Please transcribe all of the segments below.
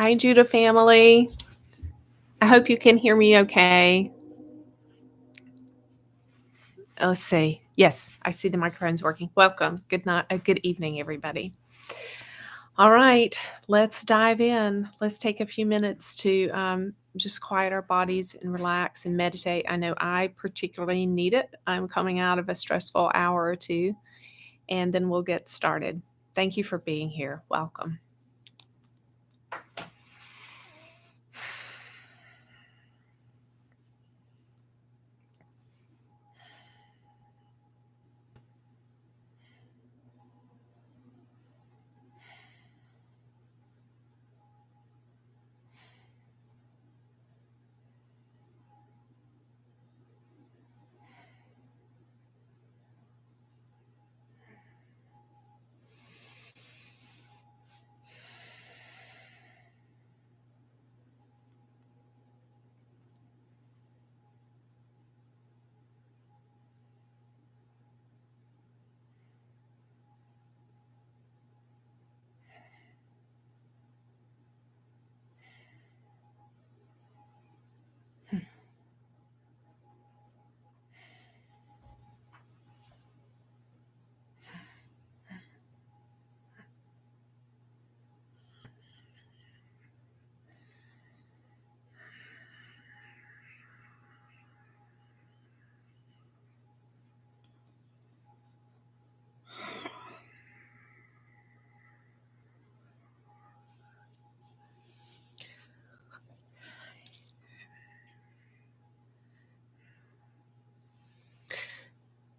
Hi, Judah family. I hope you can hear me okay. Let's see. Yes, I see the microphone's working. Welcome. Good night. Good evening, everybody. All right, let's dive in. Let's take a few minutes to just quiet our bodies and relax and meditate. I know I particularly need it. I'm coming out of a stressful hour or two, and then we'll get started. Thank you for being here. Welcome.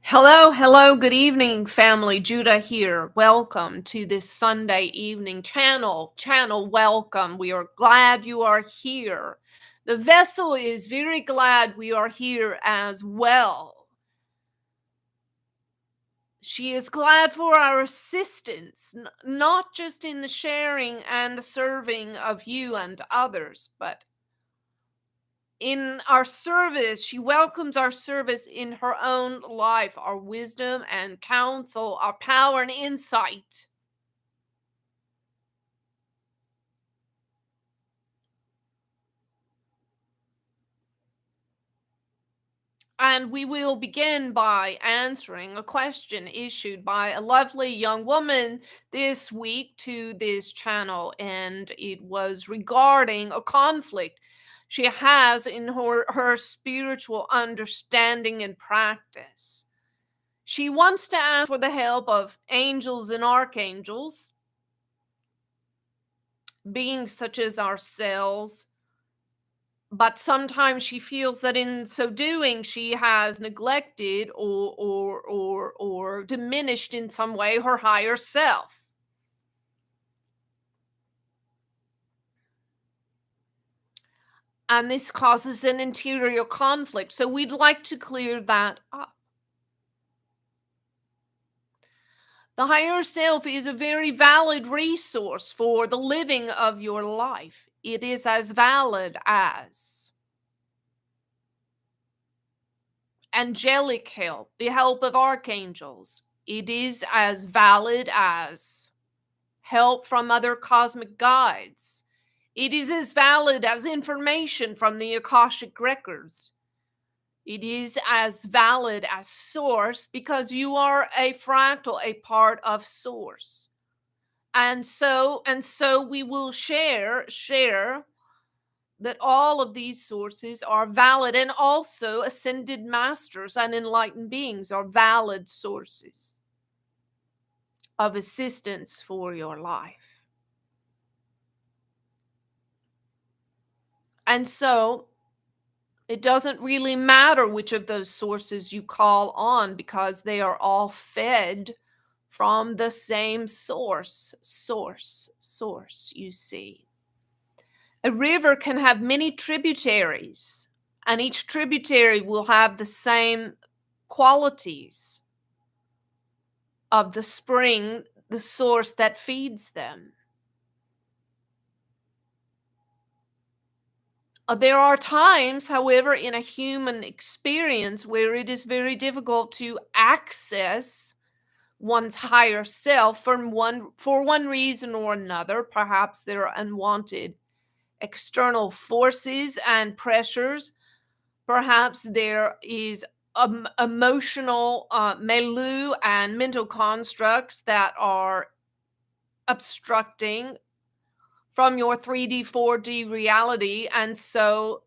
Hello, good evening, family. Judah here. Welcome to this Sunday evening channel. Welcome. We are glad you are here. The vessel is very glad we are here as well. She is glad for our assistance, not just in the sharing and the serving of you and others, but in our service. She welcomes our service in her own life, our wisdom and counsel, our power and insight. And we will begin by answering a question issued by a lovely young woman this week to this channel, and it was regarding a conflict she has in her spiritual understanding and practice. She wants to ask for the help of angels and archangels, beings such as ourselves, but sometimes she feels that in so doing she has neglected or diminished in some way her higher self. And this causes an interior conflict. So we'd like to clear that up. The higher self is a very valid resource for the living of your life. It is as valid as angelic help, the help of archangels. It is as valid as help from other cosmic guides. It is as valid as information from the Akashic records. It is as valid as source because you are a fractal, a part of source. And so we will share that all of these sources are valid, and also ascended masters and enlightened beings are valid sources of assistance for your life. And so it doesn't really matter which of those sources you call on, because they are all fed from the same source, you see. A river can have many tributaries, and each tributary will have the same qualities of the spring, the source that feeds them. There are times, however, in a human experience where it is very difficult to access one's higher self for one reason or another. Perhaps there are unwanted external forces and pressures. Perhaps there is emotional milieu and mental constructs that are obstructing from your 3D, 4D reality. And so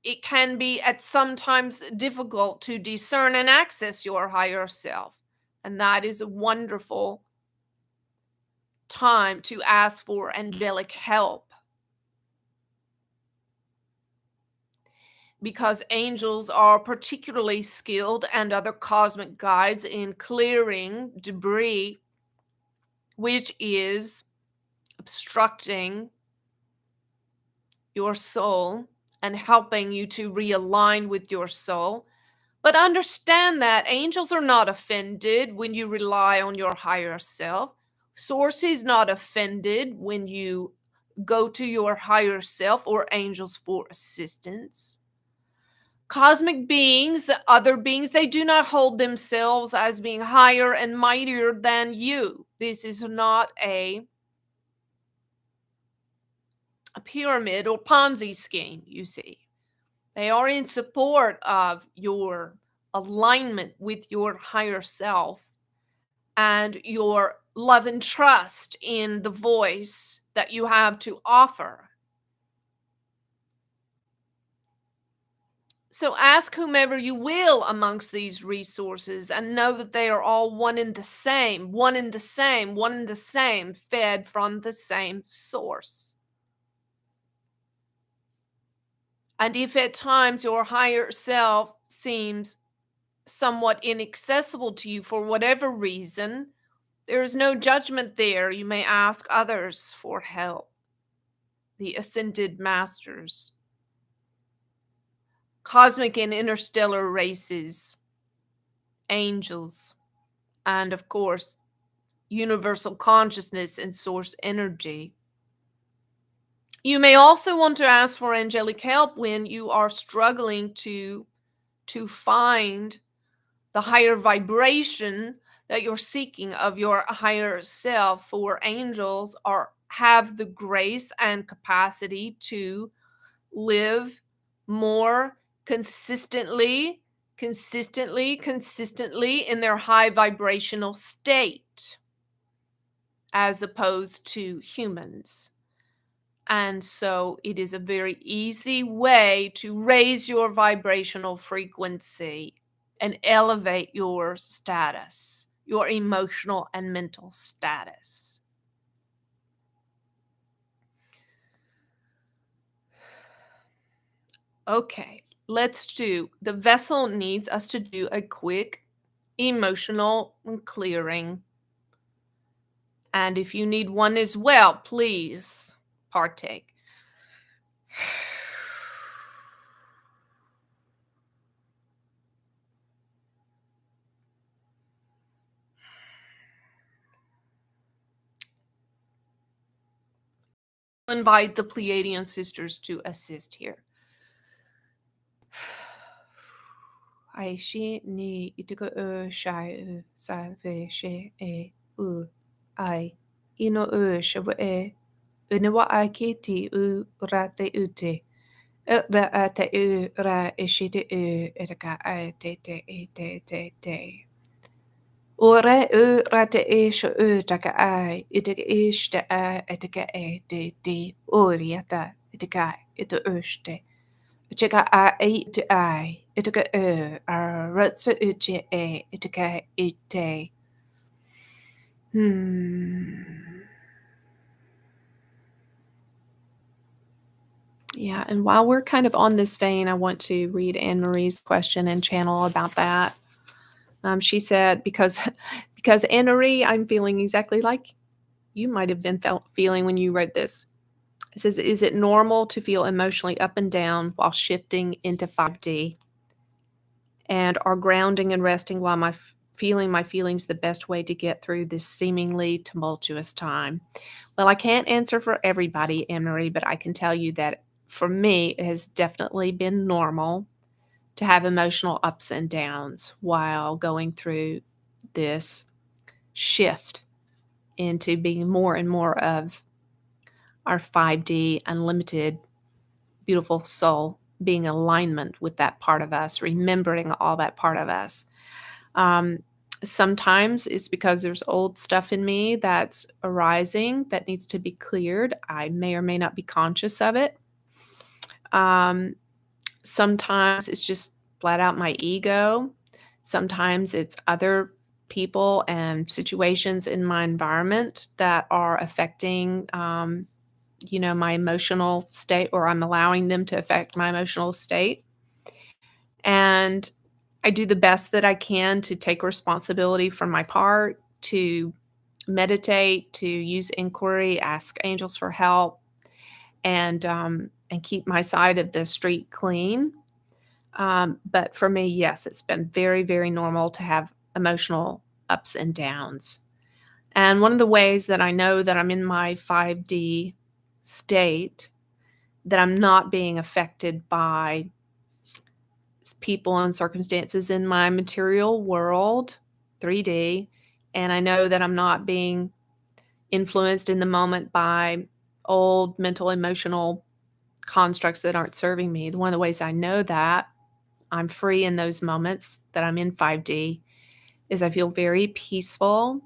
it can be at sometimes difficult to discern and access your higher self. And that is a wonderful time to ask for angelic help, because angels are particularly skilled, and other cosmic guides, in clearing debris which is obstructing your soul and helping you to realign with your soul. But understand that angels are not offended when you rely on your higher self. Source is not offended when you go to your higher self or angels for assistance. Cosmic beings, other beings, they do not hold themselves as being higher and mightier than you. This is not a pyramid or Ponzi scheme, you see. They are in support of your alignment with your higher self and your love and trust in the voice that you have to offer. So ask whomever you will amongst these resources, and know that they are all one and the same, one and the same, one and the same, fed from the same source. And if at times your higher self seems somewhat inaccessible to you for whatever reason, there is no judgment there. You may ask others for help, the ascended masters, cosmic and interstellar races, angels, and of course, universal consciousness and source energy. You may also want to ask for angelic help when you are struggling to find the higher vibration that you're seeking of your higher self. For angels have the grace and capacity to live more consistently in their high vibrational state, as opposed to humans. And so it is a very easy way to raise your vibrational frequency and elevate your status, your emotional and mental status. Okay, the vessel needs us to do a quick emotional clearing. And if you need one as well, please partake. Invite the Pleiadian sisters to assist here. Ai shi ni ituko shai sa ve she u ai ino shawa unawa ai kiti rate ute ra ate ra ishite etaka ai te ore rate taka ai itaka ishte etaka te oriata itaka ito ushte Cheka a to I, itaka ratsa uche itaka ite. Yeah, and while we're kind of on this vein, I want to read Anne Marie's question and channel about that. She said, because Anne Marie, I'm feeling exactly like you might have been feeling when you wrote this. It says, is it normal to feel emotionally up and down while shifting into 5D? And are grounding and resting while feeling my feelings the best way to get through this seemingly tumultuous time? Well, I can't answer for everybody, Anne-Marie, but I can tell you that for me, it has definitely been normal to have emotional ups and downs while going through this shift into being more and more of our 5D unlimited beautiful soul being in alignment with that part of us, remembering all that part of us. Um, Sometimes it's because there's old stuff in me that's arising that needs to be cleared. I may or may not be conscious of it. Um, Sometimes it's just flat out my ego. Sometimes it's other people and situations in my environment that are affecting, my emotional state, or I'm allowing them to affect my emotional state. And I do the best that I can to take responsibility for my part, to meditate, to use inquiry, ask angels for help, and keep my side of the street clean. But for me, yes, it's been very, very normal to have emotional ups and downs. And one of the ways that I know that I'm in my 5D state, that I'm not being affected by people and circumstances in my material world, 3D, and I know that I'm not being influenced in the moment by old mental, emotional constructs that aren't serving me. One of the ways I know that I'm free in those moments that I'm in 5D is I feel very peaceful.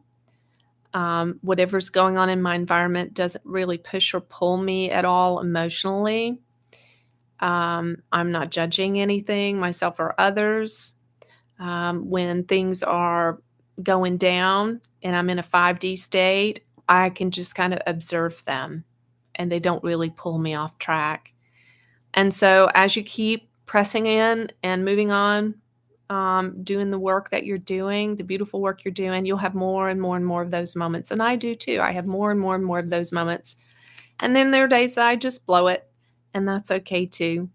Whatever's going on in my environment doesn't really push or pull me at all emotionally. I'm not judging anything, myself or others. When things are going down and I'm in a 5D state, I can just kind of observe them and they don't really pull me off track. And so as you keep pressing in and moving on, doing the work that you're doing, the beautiful work you're doing, you'll have more and more and more of those moments. And I do too. I have more and more and more of those moments. And then there are days that I just blow it, and that's okay too.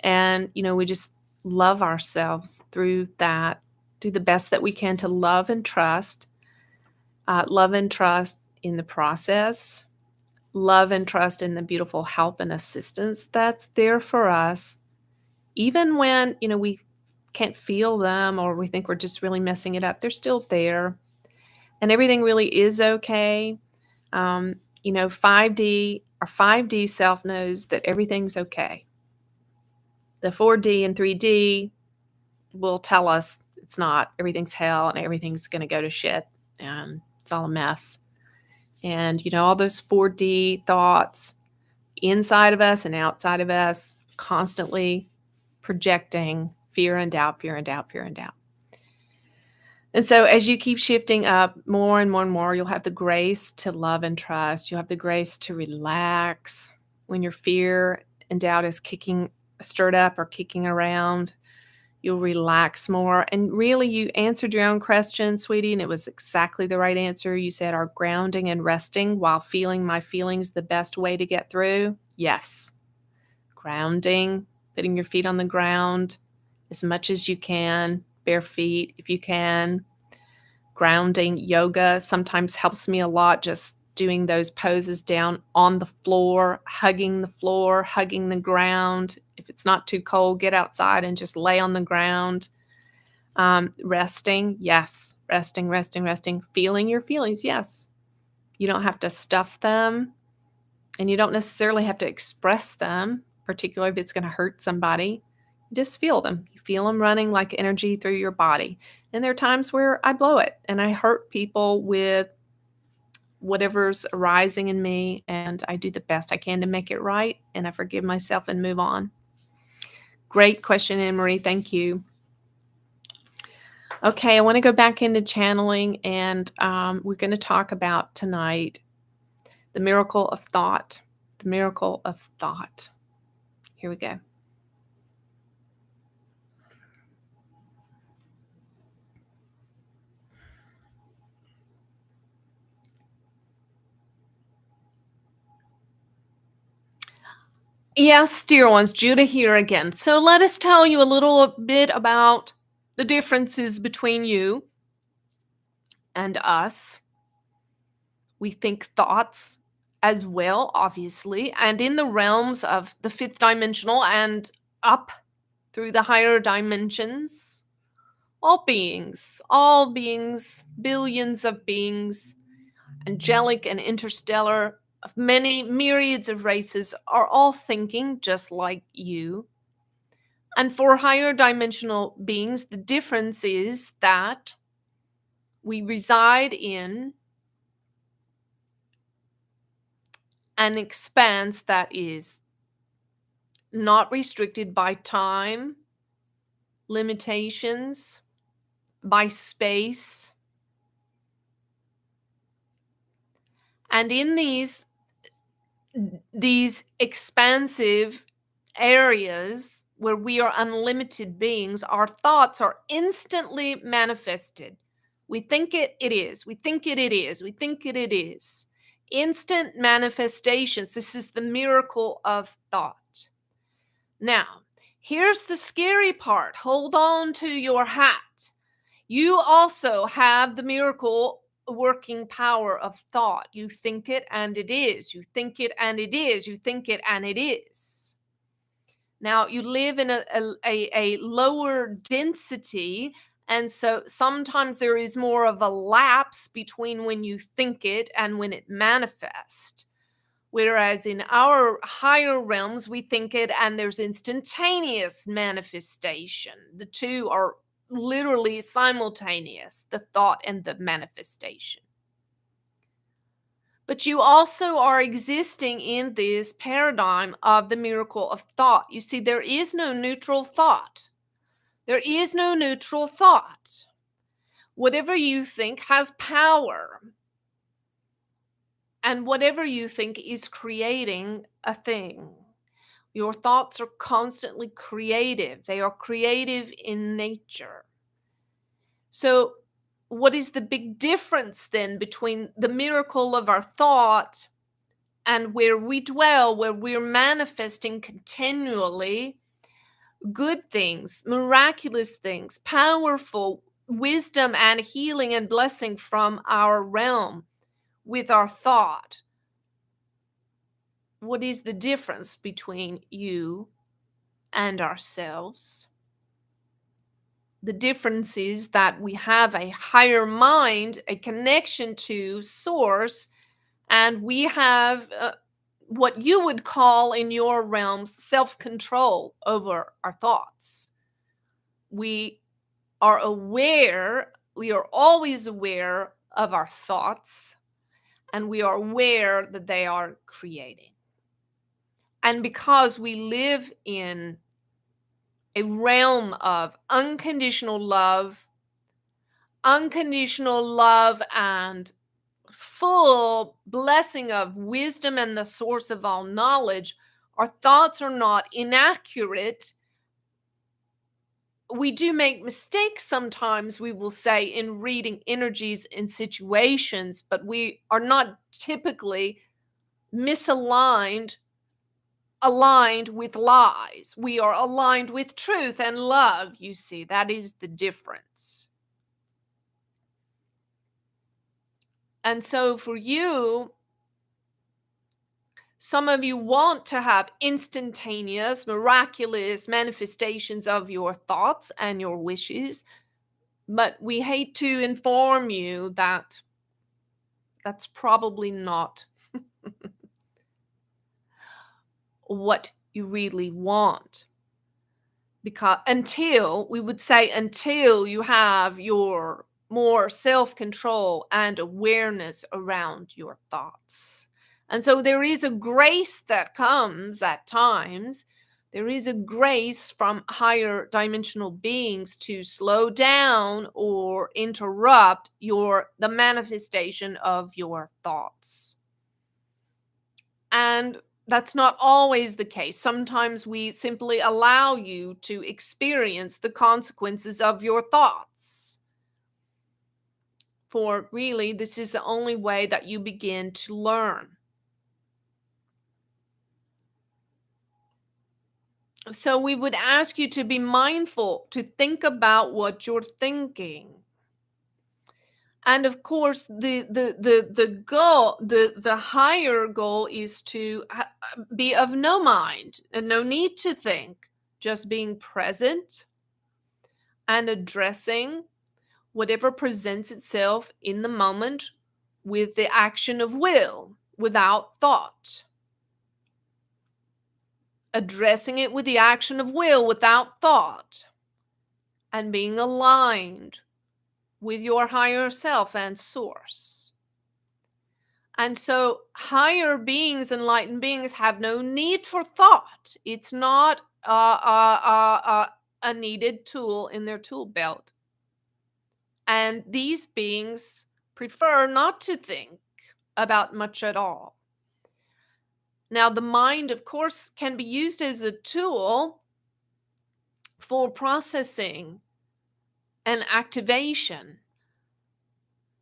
And, we just love ourselves through that, do the best that we can to love and trust in the process, love and trust in the beautiful help and assistance that's there for us, even when, we can't feel them or we think we're just really messing it up. They're still there, and everything really is okay. 5D, our 5D self knows that everything's okay. The 4D and 3D will tell us it's not. Everything's hell and everything's going to go to shit and it's all a mess. And, all those 4D thoughts inside of us and outside of us, constantly projecting fear and doubt, fear and doubt, fear and doubt. And so as you keep shifting up more and more and more, you'll have the grace to love and trust. You'll have the grace to relax when your fear and doubt is stirred up or kicking around. You'll relax more. And really, you answered your own question, sweetie, and it was exactly the right answer. You said, are grounding and resting while feeling my feelings the best way to get through? Yes. Grounding, putting your feet on the ground as much as you can, bare feet if you can. Grounding yoga sometimes helps me a lot, just doing those poses down on the floor, hugging the ground. If it's not too cold, get outside and just lay on the ground. Resting, yes. Resting. Feeling your feelings, yes. You don't have to stuff them, and you don't necessarily have to express them, particularly if it's going to hurt somebody. You just feel them. You feel them running like energy through your body. And there are times where I blow it and I hurt people with whatever's arising in me, and I do the best I can to make it right, and I forgive myself and move on. Great question, Anne-Marie. Thank you. Okay, I want to go back into channeling, and we're going to talk about tonight the miracle of thought. The miracle of thought. Here we go. Yes, dear ones, Judah here again. So let us tell you a little bit about the differences between you and us. We think thoughts as well, obviously, and in the realms of the fifth dimensional and up through the higher dimensions, all beings, billions of beings, angelic and interstellar, of many myriads of races are all thinking just like you. And for higher dimensional beings, the difference is that we reside in an expanse that is not restricted by time, limitations, by space. And in these expansive areas where we are unlimited beings, our thoughts are instantly manifested. We think it is. We think it is. We think it is. Instant manifestations. This is the miracle of thought. Now, here's the scary part. Hold on to your hat. You also have the miracle working power of thought. You think it and it is. You think it and it is. You think it and it is. Now, you live in a lower density, and so sometimes there is more of a lapse between when you think it and when it manifests. Whereas in our higher realms, we think it and there's instantaneous manifestation. The two are literally simultaneous, the thought and the manifestation. But you also are existing in this paradigm of the miracle of thought. You see, there is no neutral thought. There is no neutral thought. Whatever you think has power. And whatever you think is creating a thing. Your thoughts are constantly creative. They are creative in nature. So, what is the big difference then between the miracle of our thought and where we dwell, where we're manifesting continually good things, miraculous things, powerful wisdom and healing and blessing from our realm with our thought? What is the difference between you and ourselves? The difference is that we have a higher mind, a connection to source, and we have what you would call in your realms self-control over our thoughts. We are aware, we are always aware of our thoughts, and we are aware that they are creating. And because we live in a realm of unconditional love and full blessing of wisdom and the source of all knowledge, our thoughts are not inaccurate. We do make mistakes sometimes, we will say, in reading energies in situations, but we are not typically aligned with lies. We are aligned with truth and love. You see, that is the difference. And so for you, some of you want to have instantaneous, miraculous manifestations of your thoughts and your wishes, but we hate to inform you that that's probably not what you really want. Because until you have your more self-control and awareness around your thoughts. And so there is a grace that comes at times. There is a grace from higher dimensional beings to slow down or interrupt the manifestation of your thoughts. And that's not always the case. Sometimes we simply allow you to experience the consequences of your thoughts. For really, this is the only way that you begin to learn. So we would ask you to be mindful, to think about what you're thinking. And of course, the goal, the higher goal is to be of no mind and no need to think, just being present and addressing whatever presents itself in the moment with the action of will. without thought, addressing it with the action of will without thought, and being aligned with your higher self and source. And so higher beings, enlightened beings, have no need for thought. It's not a needed tool in their tool belt. And these beings prefer not to think about much at all. Now, the mind, of course, can be used as a tool for processing and activation.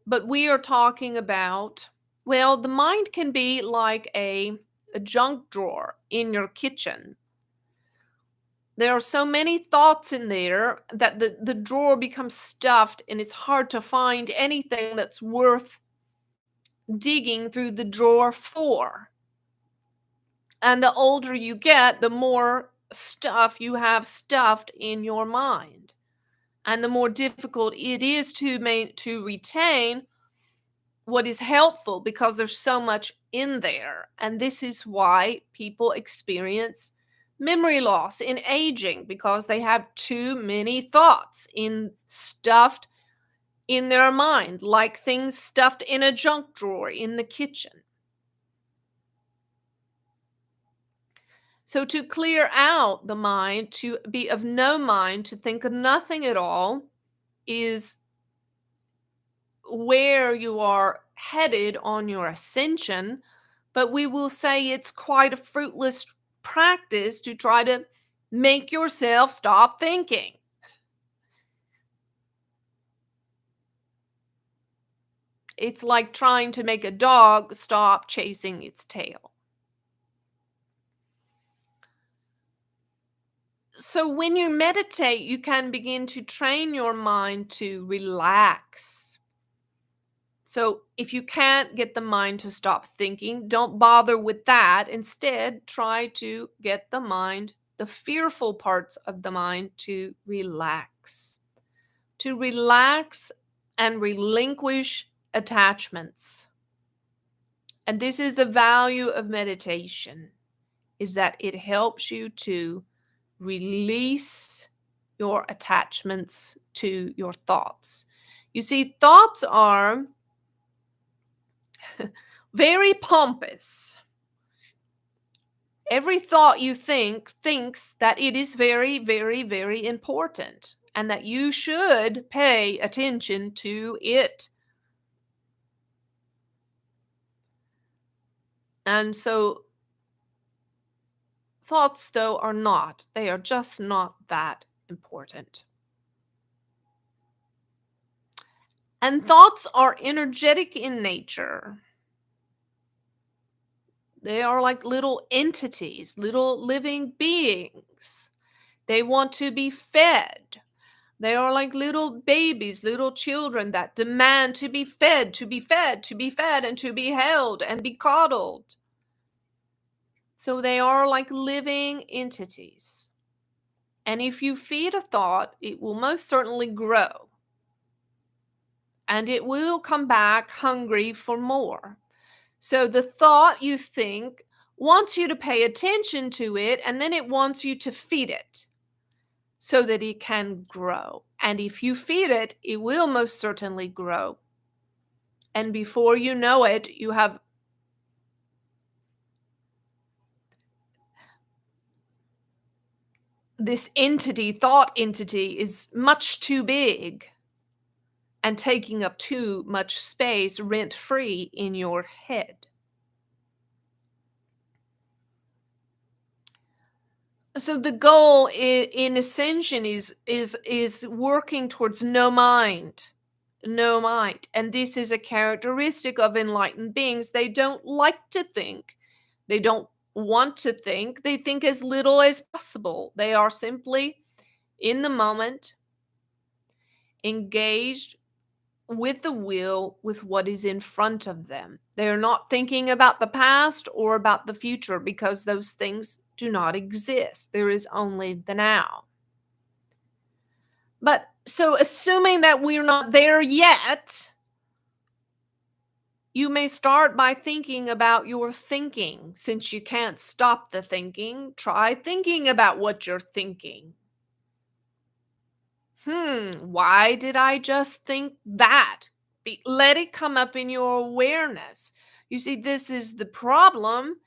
But we are talking about, well, the mind can be like a junk drawer in your kitchen. There are so many thoughts in there that the drawer becomes stuffed, and it's hard to find anything that's worth digging through the drawer for. And the older you get, the more stuff you have stuffed in your mind. And the more difficult it is to retain what is helpful, because there's so much in there. And this is why people experience memory loss in aging, because they have too many thoughts stuffed in their mind, like things stuffed in a junk drawer in the kitchen. So to clear out the mind, to be of no mind, to think of nothing at all, is where you are headed on your ascension. But we will say it's quite a fruitless practice to try to make yourself stop thinking. It's like trying to make a dog stop chasing its tail. So when you meditate, you can begin to train your mind to relax. So if you can't get the mind to stop thinking, don't bother with that. Instead, try to get the mind, the fearful parts of the mind, to relax. To relax and relinquish attachments. And this is the value of meditation, is that it helps you to release your attachments to your thoughts. You see, thoughts are very pompous. Every thought you thinks that it is very, very, very important, and that you should pay attention to it. And so thoughts, though, are not. They are just not that important. And thoughts are energetic in nature. They are like little entities, little living beings. They want to be fed. They are like little babies, little children that demand to be fed, to be fed, to be fed, and to be held and be coddled. So they are like living entities. And if you feed a thought, it will most certainly grow. And it will come back hungry for more. So the thought you think wants you to pay attention to it, and then it wants you to feed it so that it can grow. And if you feed it, it will most certainly grow. And before you know it, you have this entity, thought entity, is much too big and taking up too much space rent-free in your head. So the goal in ascension is working towards no mind. No mind. And this is a characteristic of enlightened beings. They don't like to think. They don't want to think. They think as little as possible. They are simply in the moment, engaged with the will, with what is in front of them. They are not thinking about the past or about the future, because those things do not exist. There is only the now. But so assuming that we're not there yet, You may start by thinking about your thinking. Since you can't stop the thinking, try thinking about what you're thinking. Why did I just think that? Let it come up in your awareness. You see, this is the problem,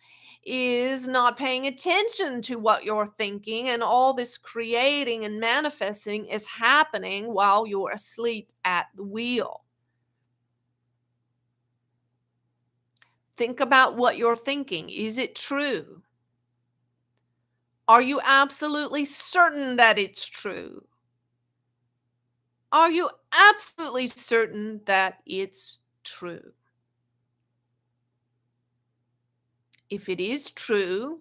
is not paying attention to what you're thinking, and all this creating and manifesting is happening while you're asleep at the wheel. Think about what you're thinking. Is it true? Are you absolutely certain that it's true? Are you absolutely certain that it's true? If it is true,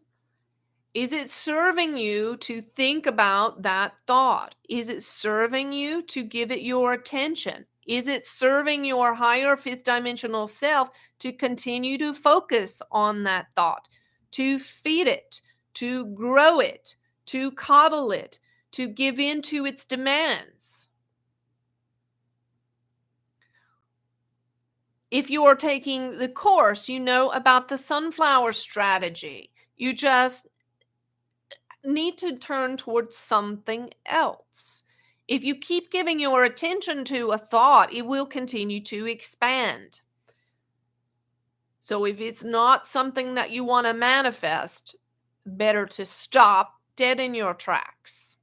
is it serving you to think about that thought? Is it serving you to give it your attention? Is it serving your higher fifth dimensional self to continue to focus on that thought, to feed it, to grow it, to coddle it, to give in to its demands? If you are taking the course, you know about the sunflower strategy. You just need to turn towards something else. If you keep giving your attention to a thought, it will continue to expand. So if it's not something that you want to manifest, better to stop dead in your tracks.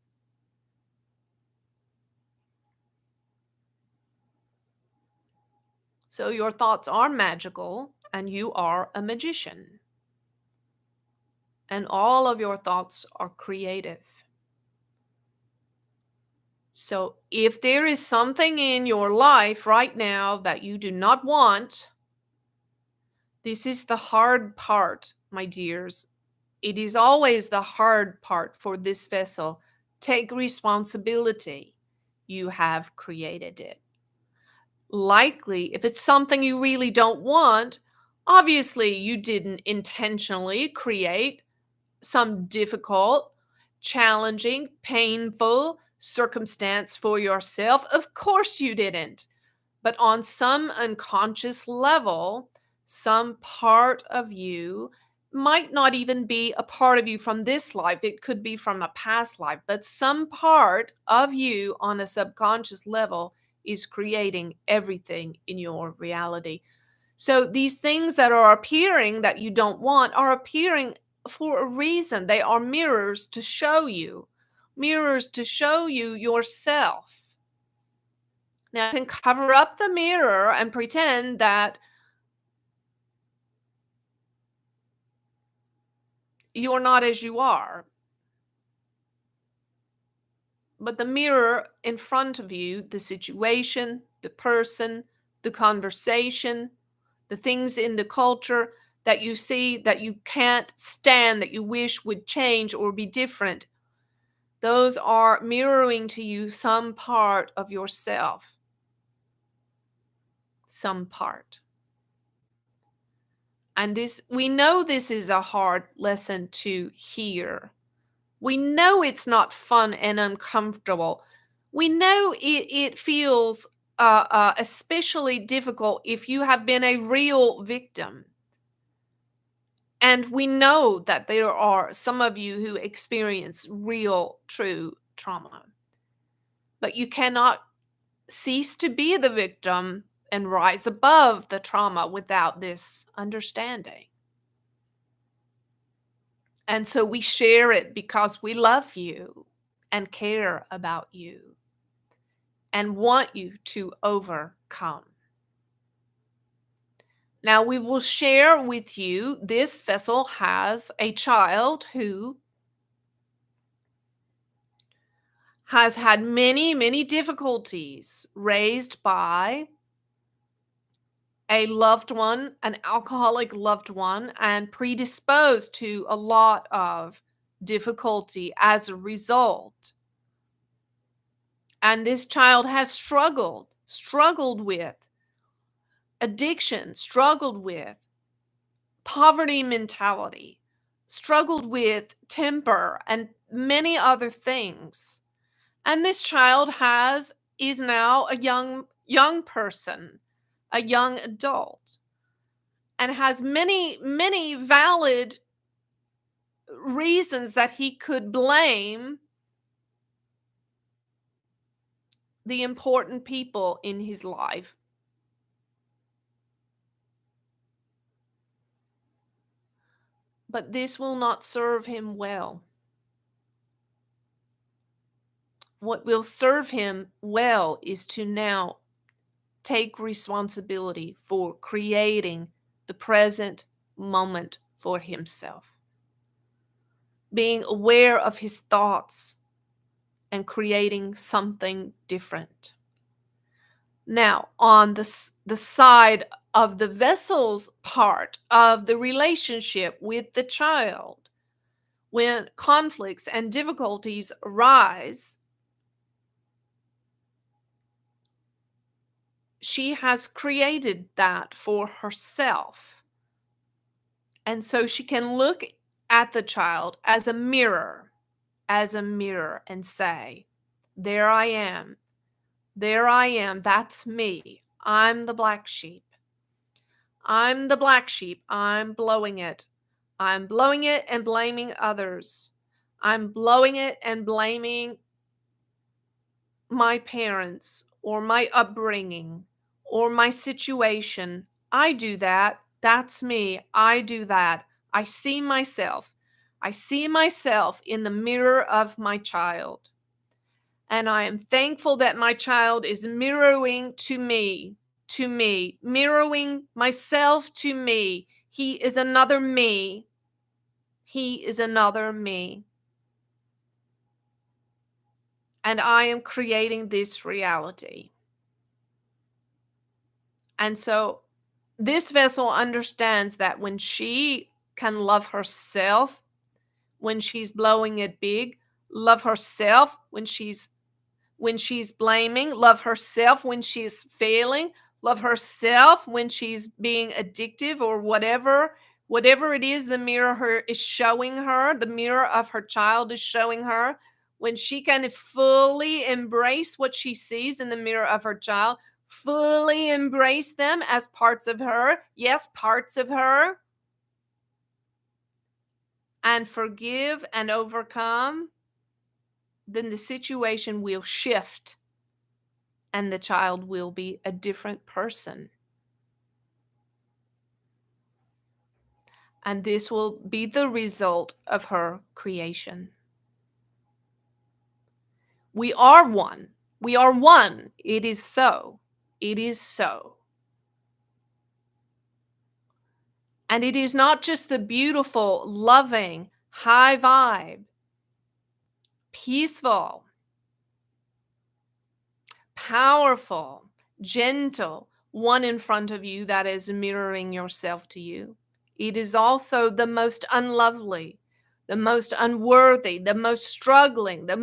So your thoughts are magical and you are a magician. And all of your thoughts are creative. So if there is something in your life right now that you do not want, this is the hard part, my dears. It is always the hard part for this vessel. Take responsibility. You have created it. Likely, if it's something you really don't want, obviously you didn't intentionally create some difficult, challenging, painful circumstance for yourself. Of course you didn't. But on some unconscious level, some part of you might not even be a part of you from this life. It could be from a past life, but some part of you on a subconscious level is creating everything in your reality. So these things that are appearing that you don't want are appearing for a reason. They are mirrors to show you yourself. Now, you can cover up the mirror and pretend that you're not as you are. But the mirror in front of you, the situation, the person, the conversation, the things in the culture that you see that you can't stand, that you wish would change or be different, those are mirroring to you some part of yourself. Some part. And we know this is a hard lesson to hear. We know it's not fun and uncomfortable. We know it feels especially difficult if you have been a real victim. And we know that there are some of you who experience real, true trauma. But you cannot cease to be the victim and rise above the trauma without this understanding. And so we share it because we love you and care about you and want you to overcome. Now we will share with you, this vessel has a child who has had many, many difficulties raised by a loved one, an alcoholic loved one, and predisposed to a lot of difficulty as a result. And this child has struggled with addiction, struggled with poverty mentality, struggled with temper, and many other things. And this child is now a young person, a young adult. and has many, many valid reasons that he could blame the important people in his life. But this will not serve him well. What will serve him well is to now take responsibility for creating the present moment for himself, being aware of his thoughts and creating something different. Now, on the side of the vessel's part of the relationship with the child, when conflicts and difficulties arise, she has created that for herself. And so she can look at the child as a mirror, and say, there I am. There I am. That's me. I'm the black sheep. I'm the black sheep. I'm blowing it. I'm blowing it and blaming others. I'm blowing it and blaming my parents or my upbringing or my situation. I do that. That's me. I do that. I see myself. I see myself in the mirror of my child. And I am thankful that my child is mirroring to me, mirroring myself to me. He is another me. He is another me. And I am creating this reality. And so this vessel understands that when she can love herself, when she's blowing it big, love herself when she's blaming, love herself when she's failing, love herself when she's being addictive or whatever it is the mirror is showing her, the mirror of her child is showing her, when she can fully embrace what she sees in the mirror of her child, fully embrace them as parts of her, yes, parts of her, and forgive and overcome, then the situation will shift and the child will be a different person. And this will be the result of her creation. We are one. We are one. It is so. It is so. And it is not just the beautiful, loving, high vibe, peaceful, powerful, gentle one in front of you that is mirroring yourself to you. It is also the most unlovely, the most unworthy, the most struggling, the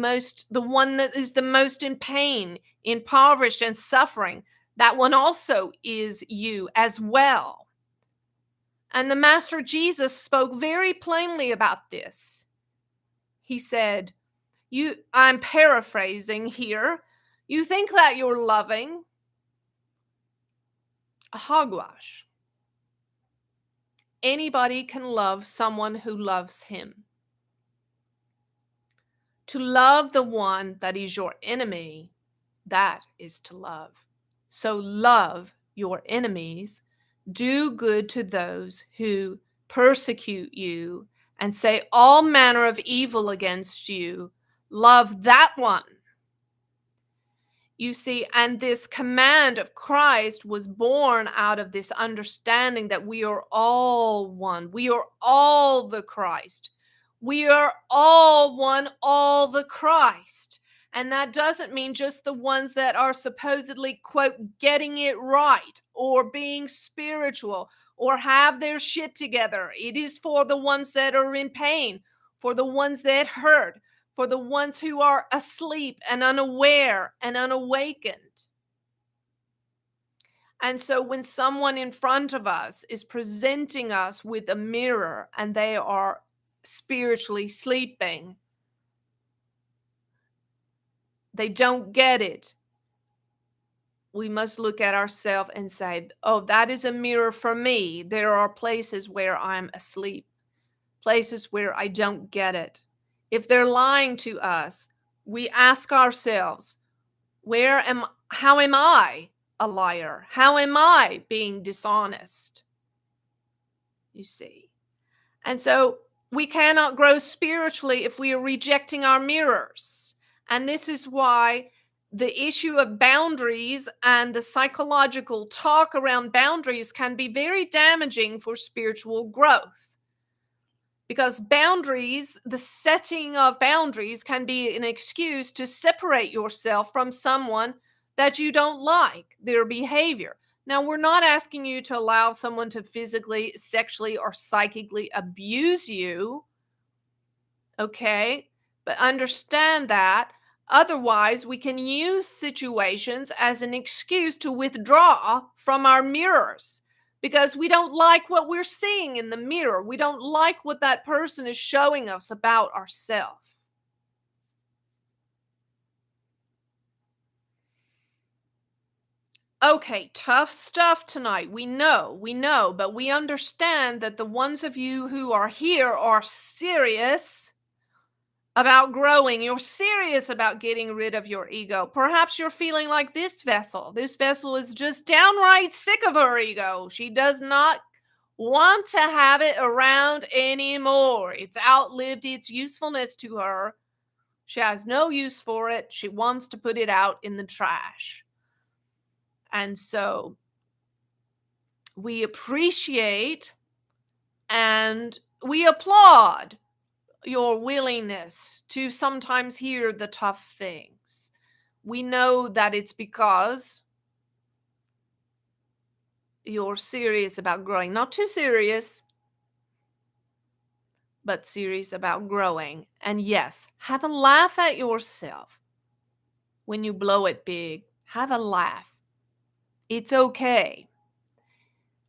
one that is the most in pain, impoverished, and suffering. That one also is you as well. And the Master Jesus spoke very plainly about this. He said, I'm paraphrasing here. You think that you're loving? Hogwash. Anybody can love someone who loves him. To love the one that is your enemy, that is to love. So love your enemies, do good to those who persecute you and say all manner of evil against you. Love that one. You see, and this command of Christ was born out of this understanding that we are all one. We are all the Christ. We are all one, all the Christ. And that doesn't mean just the ones that are supposedly, quote, getting it right or being spiritual or have their shit together. It is for the ones that are in pain, for the ones that hurt, for the ones who are asleep and unaware and unawakened. And so when someone in front of us is presenting us with a mirror and they are spiritually sleeping, they don't get it. We must look at ourselves and say, oh, that is a mirror for me. There are places where I'm asleep, places where I don't get it. If they're lying to us, we ask ourselves, how am I a liar? How am I being dishonest? You see. And so we cannot grow spiritually if we are rejecting our mirrors. And this is why the issue of boundaries and the psychological talk around boundaries can be very damaging for spiritual growth. Because boundaries, the setting of boundaries, can be an excuse to separate yourself from someone that you don't like, their behavior. Now, we're not asking you to allow someone to physically, sexually, or psychically abuse you, okay? But understand that otherwise we can use situations as an excuse to withdraw from our mirrors because we don't like what we're seeing in the mirror. We don't like what that person is showing us about ourselves. Okay, tough stuff tonight. We know, but we understand that the ones of you who are here are serious about growing. You're serious about getting rid of your ego. Perhaps you're feeling like this vessel. This vessel is just downright sick of her ego. She does not want to have it around anymore. It's outlived its usefulness to her. She has no use for it. She wants to put it out in the trash. And so we appreciate and we applaud your willingness to sometimes hear the tough things. We know that it's because you're serious about growing. Not too serious, but serious about growing. And yes, have a laugh at yourself when you blow it big. Have a laugh. It's okay.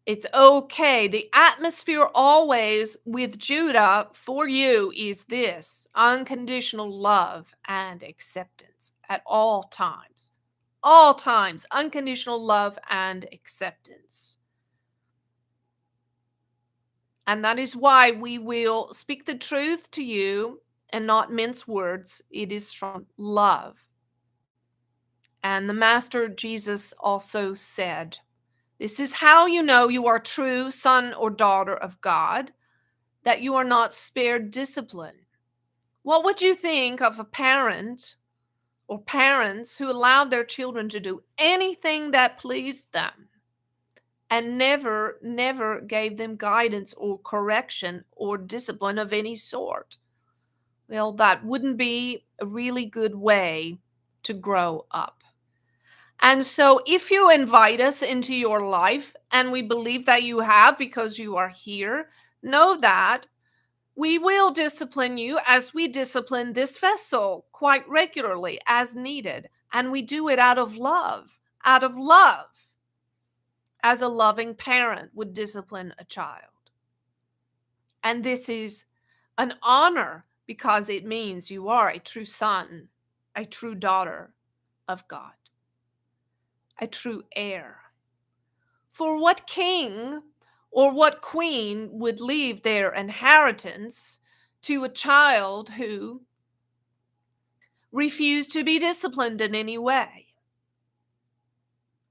It's okay. The atmosphere always with Judah for you is this: unconditional love and acceptance at all times. All times, unconditional love and acceptance. And that is why we will speak the truth to you and not mince words. It is from love. And the Master Jesus also said, this is how you know you are true son or daughter of God, that you are not spared discipline. What would you think of a parent or parents who allowed their children to do anything that pleased them and never gave them guidance or correction or discipline of any sort? Well, that wouldn't be a really good way to grow up. And so if you invite us into your life, and we believe that you have because you are here, know that we will discipline you as we discipline this vessel quite regularly as needed. And we do it out of love, as a loving parent would discipline a child. And this is an honor because it means you are a true son, a true daughter of God, a true heir. For what king or what queen would leave their inheritance to a child who refused to be disciplined in any way?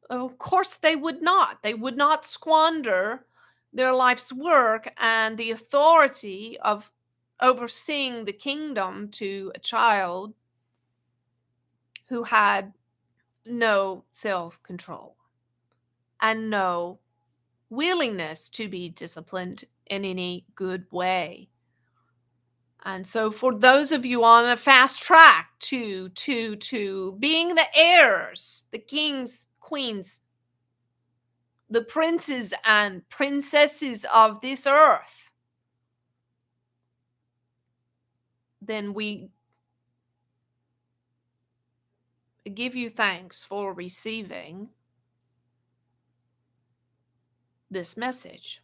Of course they would not. They would not squander their life's work and the authority of overseeing the kingdom to a child who had no self-control and no willingness to be disciplined in any good way. And so for those of you on a fast track to being the heirs, the kings, queens, the princes and princesses of this earth, then we give you thanks for receiving this message.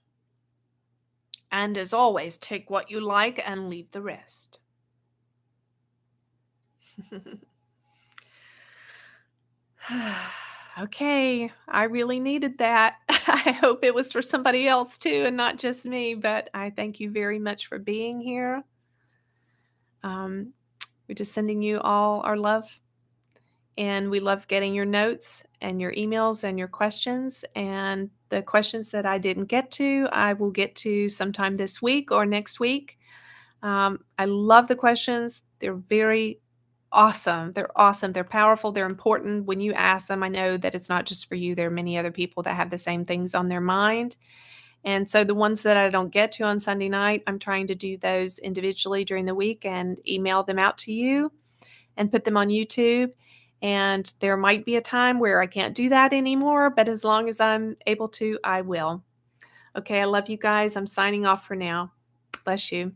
And as always, take what you like and leave the rest. Okay, I really needed that. I hope it was for somebody else too and not just me, but I thank you very much for being here. Um, we're just sending you all our love, and we love getting your notes and your emails and your questions. And the questions that I didn't get to, I will get to sometime this week or next week. I love the questions. They're very awesome. They're awesome. They're powerful. They're important. When you ask them, I know that it's not just for you. There are many other people that have the same things on their mind. And so the ones that I don't get to on Sunday night, I'm trying to do those individually during the week and email them out to you and put them on YouTube. And there might be a time where I can't do that anymore, but as long as I'm able to, I will. Okay, I love you guys. I'm signing off for now. Bless you.